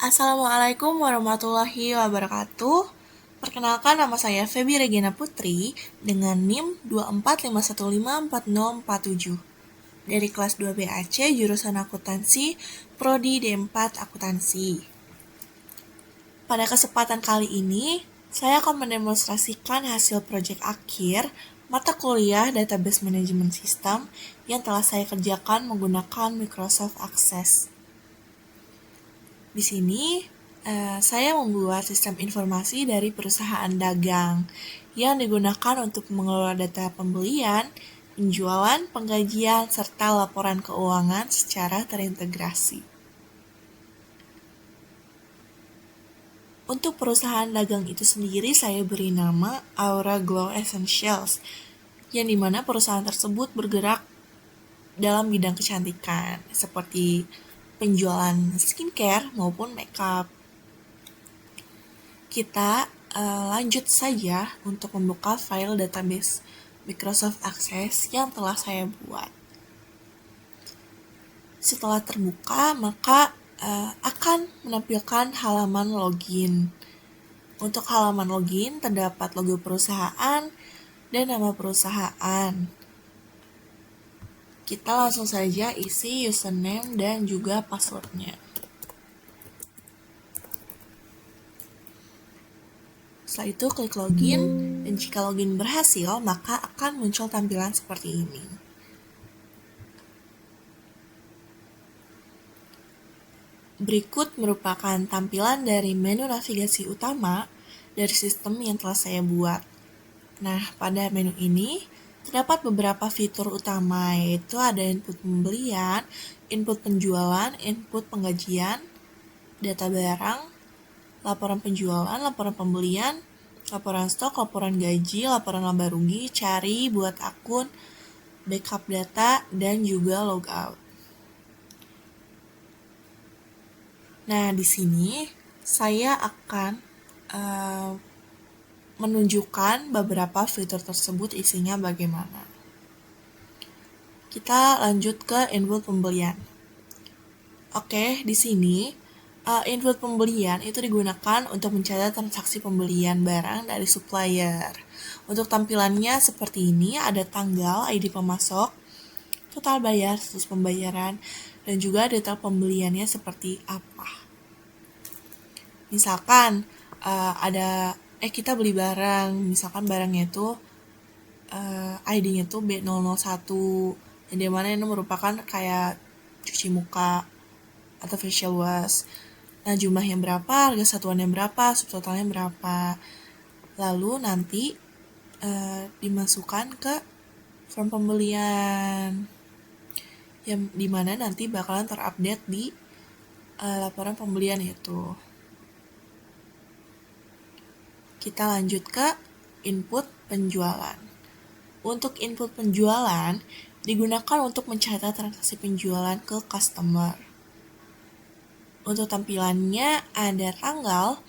Assalamualaikum warahmatullahi wabarakatuh. Perkenalkan, nama saya Feby Regina Putri dengan NIM 245154047 dari kelas 2 BAC jurusan akuntansi Prodi D4 Akuntansi. Pada kesempatan kali ini, saya akan mendemonstrasikan hasil proyek akhir mata kuliah Database Management System yang telah saya kerjakan menggunakan Microsoft Access. Di sini, saya membuat sistem informasi dari perusahaan dagang yang digunakan untuk mengelola data pembelian, penjualan, penggajian, serta laporan keuangan secara terintegrasi. Untuk perusahaan dagang itu sendiri saya beri nama Aura Glow Essentials, yang dimana perusahaan tersebut bergerak dalam bidang kecantikan, seperti penjualan skincare maupun makeup. Kita lanjut saja untuk membuka file database Microsoft Access yang telah saya buat. Setelah terbuka, maka akan menampilkan halaman login. Untuk halaman login terdapat logo perusahaan dan nama perusahaan. Kita langsung saja isi username dan juga passwordnya. Setelah itu klik login, dan jika login berhasil, maka akan muncul tampilan seperti ini. Berikut merupakan tampilan dari menu navigasi utama dari sistem yang telah saya buat. Nah, pada menu ini terdapat beberapa fitur utama, yaitu ada input pembelian, input penjualan, input penggajian, data barang, laporan penjualan, laporan pembelian, laporan stok, laporan gaji, laporan laba rugi, cari, buat akun, backup data, dan juga logout. Nah, di sini saya akan menunjukkan beberapa fitur tersebut isinya bagaimana. Kita lanjut ke input pembelian. Oke, di sini input pembelian itu digunakan untuk mencatat transaksi pembelian barang dari supplier. Untuk tampilannya seperti ini, ada tanggal, ID pemasok, total bayar, status pembayaran, dan juga detail pembeliannya seperti apa. Misalkan kita beli barang, misalkan barangnya itu ID-nya itu B001, yang dimana ini merupakan kayak cuci muka atau facial wash. Nah, jumlahnya berapa, harga satuannya berapa, subtotalnya berapa. Lalu nanti dimasukkan ke form pembelian, yang dimana nanti bakalan terupdate di laporan pembelian itu. Kita lanjut ke input penjualan. Untuk input penjualan digunakan untuk mencatat transaksi penjualan ke customer. Untuk tampilannya ada tanggal,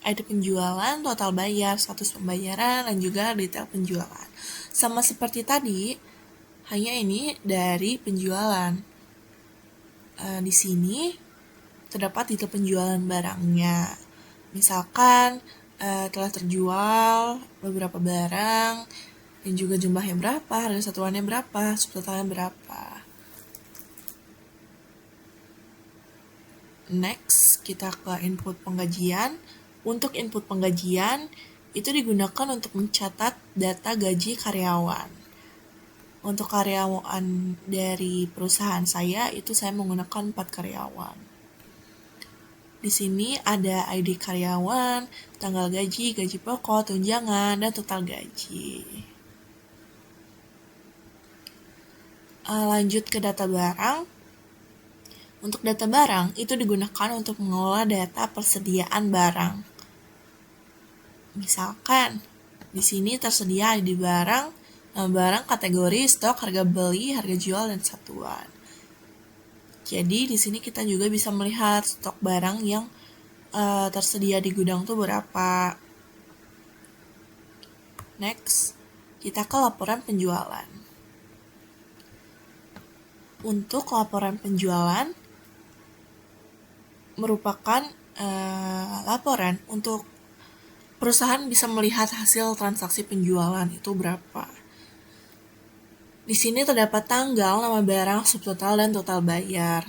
ID penjualan, total bayar, status pembayaran, dan juga detail penjualan. Sama seperti tadi, hanya ini dari penjualan. Di sini terdapat detail penjualan barangnya. Misalkan telah terjual beberapa barang, dan juga jumlahnya berapa, harga satuannya berapa, subtotalnya berapa. Next, kita ke input penggajian. Untuk input penggajian, itu digunakan untuk mencatat data gaji karyawan. Untuk karyawan dari perusahaan saya, itu saya menggunakan 4 karyawan. Di sini ada ID karyawan, tanggal gaji, gaji pokok, tunjangan, dan total gaji. Lanjut ke data barang. Untuk data barang, itu digunakan untuk mengelola data persediaan barang. Misalkan, di sini tersedia ID barang, nama barang, kategori, stok, harga beli, harga jual, dan satuan. Jadi, di sini kita juga bisa melihat stok barang yang tersedia di gudang itu berapa. Next, kita ke laporan penjualan. Untuk laporan penjualan, merupakan laporan untuk perusahaan bisa melihat hasil transaksi penjualan itu berapa. Di sini terdapat tanggal, nama barang, subtotal, dan total bayar.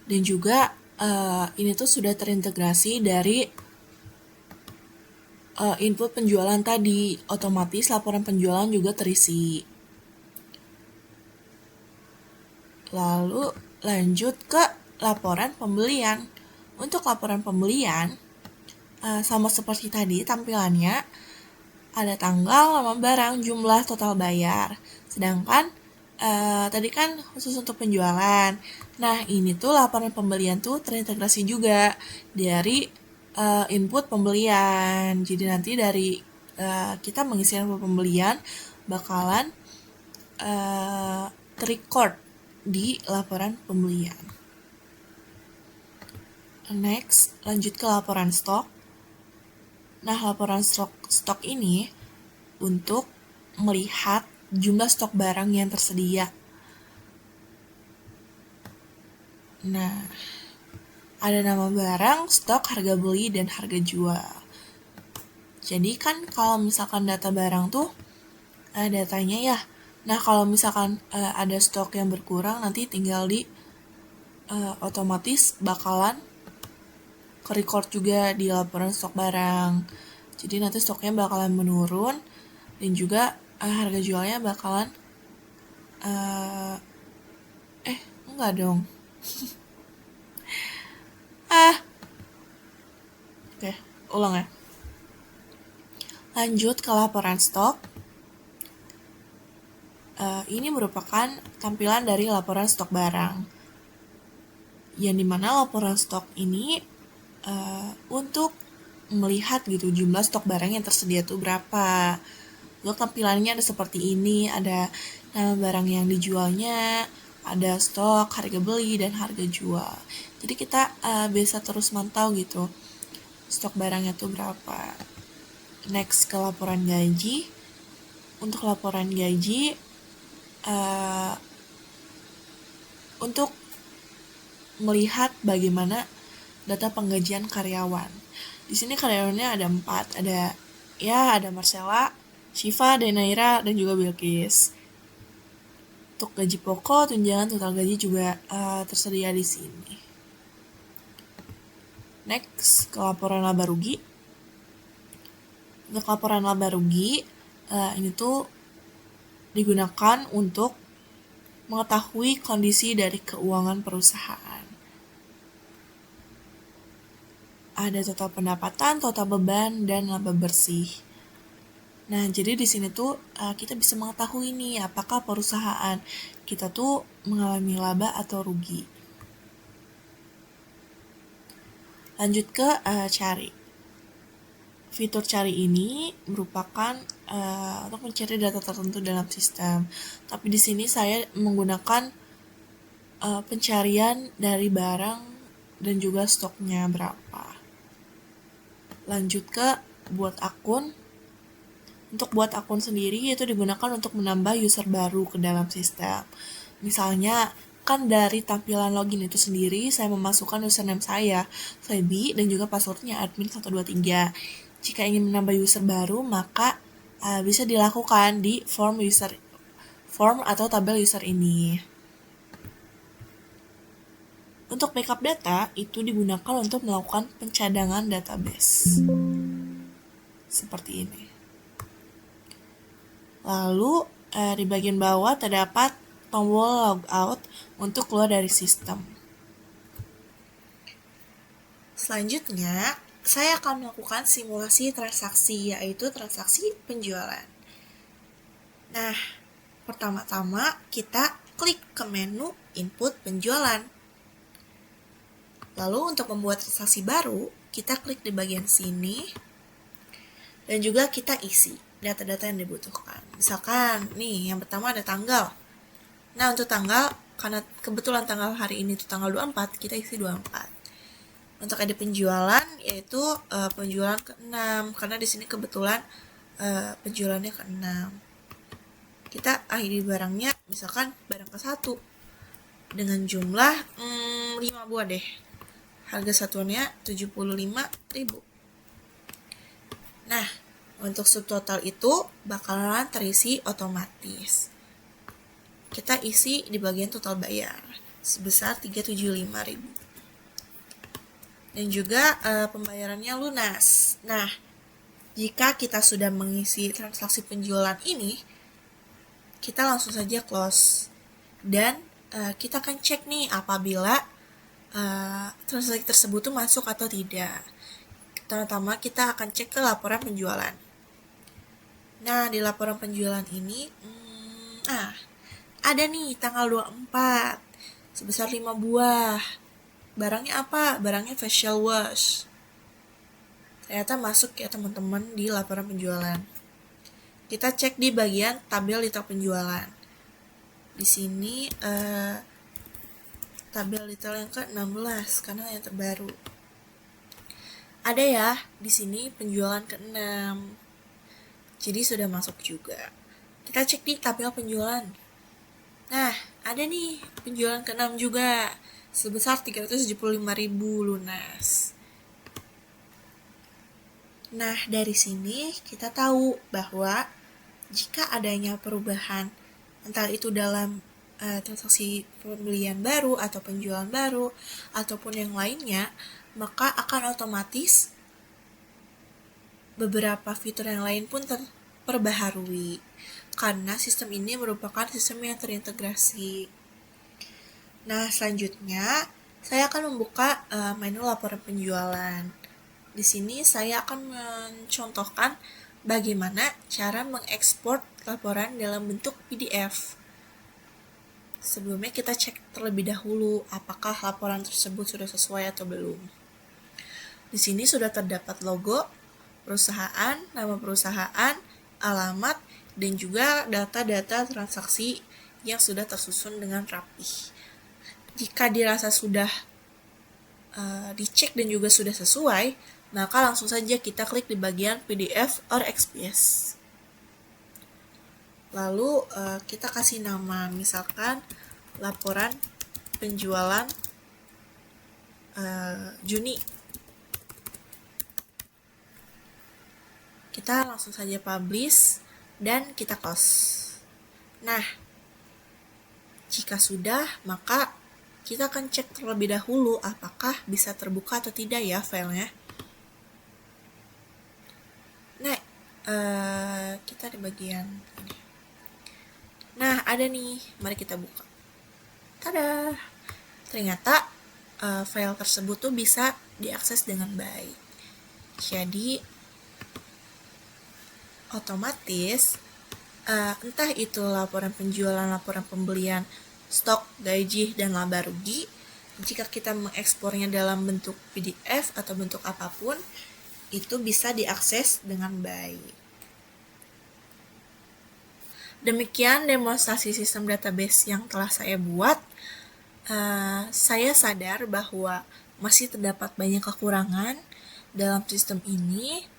Dan juga ini tuh sudah terintegrasi dari input penjualan tadi, otomatis laporan penjualan juga terisi. Lalu lanjut ke laporan pembelian. Untuk laporan pembelian, sama seperti tadi tampilannya, ada tanggal, nama barang, jumlah, total bayar. Sedangkan tadi kan khusus untuk penjualan. Nah, ini tuh laporan pembelian tuh terintegrasi juga dari input pembelian. Jadi nanti dari kita mengisi input pembelian bakalan terrecord di laporan pembelian. Next, lanjut ke laporan stok. Nah, laporan stok ini untuk melihat jumlah stok barang yang tersedia. Nah, ada nama barang, stok, harga beli, dan harga jual. Jadi kan kalau misalkan data barang tuh datanya ya. Nah, kalau misalkan ada stok yang berkurang, nanti tinggal di otomatis bakalan ke-record juga di laporan stok barang. Jadi nanti stoknya bakalan menurun dan juga harga jualnya bakalan enggak dong. Oke, ulang ya. Lanjut ke laporan stok. Ini merupakan tampilan dari laporan stok barang. Yang dimana laporan stok ini untuk melihat gitu jumlah stok barang yang tersedia tuh berapa. Lalu tampilannya ada seperti ini, ada nama barang yang dijualnya, ada stok, harga beli, dan harga jual. Jadi kita bisa terus mantau gitu stok barangnya tuh berapa. Next ke laporan gaji. Untuk laporan gaji, untuk melihat bagaimana data penggajian karyawan. Di sini karyawannya ada 4, ada Marcella, Shiva, Denaira, dan juga Bilkis. Untuk gaji pokok, tunjangan, total gaji juga tersedia di sini. Next, ke laporan laba rugi. Untuk laporan laba rugi, ini tuh digunakan untuk mengetahui kondisi dari keuangan perusahaan. Ada total pendapatan, total beban, dan laba bersih. Nah, jadi di sini tuh kita bisa mengetahui nih apakah perusahaan kita tuh mengalami laba atau rugi. Lanjut ke cari. Fitur cari ini merupakan untuk mencari data tertentu dalam sistem. Tapi di sini saya menggunakan pencarian dari barang dan juga stoknya berapa. Lanjut ke buat akun. Untuk buat akun sendiri itu digunakan untuk menambah user baru ke dalam sistem. Misalnya, kan dari tampilan login itu sendiri, saya memasukkan username saya, Feby, dan juga passwordnya admin123. Jika ingin menambah user baru, maka bisa dilakukan di form atau tabel user ini. Untuk backup data, itu digunakan untuk melakukan pencadangan database. Seperti ini. Lalu di bagian bawah terdapat tombol logout untuk keluar dari sistem. Selanjutnya, saya akan melakukan simulasi transaksi, yaitu transaksi penjualan. Nah, pertama-tama kita klik ke menu input penjualan. Lalu untuk membuat transaksi baru, kita klik di bagian sini dan juga kita isi data-data yang dibutuhkan. Misalkan nih, yang pertama ada tanggal. Nah, untuk tanggal, karena kebetulan tanggal hari ini itu tanggal 24, kita isi 24. Untuk ada penjualan, yaitu penjualan ke-6, karena di sini kebetulan penjualannya ke-6. Kita ID barangnya, misalkan barang ke-1, dengan jumlah 5 buah deh. Harga satuannya 75.000. Nah, untuk subtotal itu bakalan terisi otomatis. Kita isi di bagian total bayar sebesar 375.000. Dan juga pembayarannya lunas. Nah, jika kita sudah mengisi transaksi penjualan ini, kita langsung saja close. Dan kita akan cek nih apabila transaksi tersebut tuh masuk atau tidak. Pertama kita akan cek ke laporan penjualan. Nah, di laporan penjualan ini ada nih tanggal 24 sebesar 5 buah. Barangnya apa? Barangnya facial wash. Ternyata masuk ya teman-teman di laporan penjualan. Kita cek di bagian tabel detail penjualan. Di sini tabel detail yang ke-16 karena yang terbaru. Ada ya di sini penjualan ke-6. Jadi sudah masuk juga. Kita cek di tabel penjualan. Nah, ada nih penjualan ke-6 juga sebesar 375.000 lunas. Nah, dari sini kita tahu bahwa jika adanya perubahan entah itu dalam transaksi pembelian baru atau penjualan baru ataupun yang lainnya, maka akan otomatis beberapa fitur yang lain pun terperbaharui karena sistem ini merupakan sistem yang terintegrasi. Nah, selanjutnya saya akan membuka menu laporan penjualan. Di sini saya akan mencontohkan bagaimana cara mengekspor laporan dalam bentuk PDF. Sebelumnya kita cek terlebih dahulu apakah laporan tersebut sudah sesuai atau belum. Di sini sudah terdapat logo perusahaan, nama perusahaan, alamat, dan juga data-data transaksi yang sudah tersusun dengan rapih. Jika dirasa sudah dicek dan juga sudah sesuai, maka langsung saja kita klik di bagian PDF or XPS. Lalu kita kasih nama, misalkan laporan penjualan Juni. Kita langsung saja publish dan kita close. Nah, jika sudah, maka kita akan cek terlebih dahulu apakah bisa terbuka atau tidak ya filenya. Nah, kita di bagian ini. Nah, ada nih, mari kita buka. Tada! Ternyata file tersebut tuh bisa diakses dengan baik. Jadi, otomatis entah itu laporan penjualan, laporan pembelian, stok, gaji, dan laba rugi, jika kita mengekspornya dalam bentuk PDF atau bentuk apapun, itu bisa diakses dengan baik. Demikian demonstrasi sistem database yang telah saya buat. Saya sadar bahwa masih terdapat banyak kekurangan dalam sistem ini.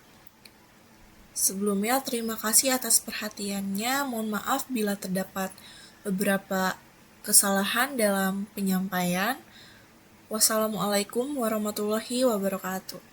Sebelumnya, terima kasih atas perhatiannya. Mohon maaf bila terdapat beberapa kesalahan dalam penyampaian. Wassalamualaikum warahmatullahi wabarakatuh.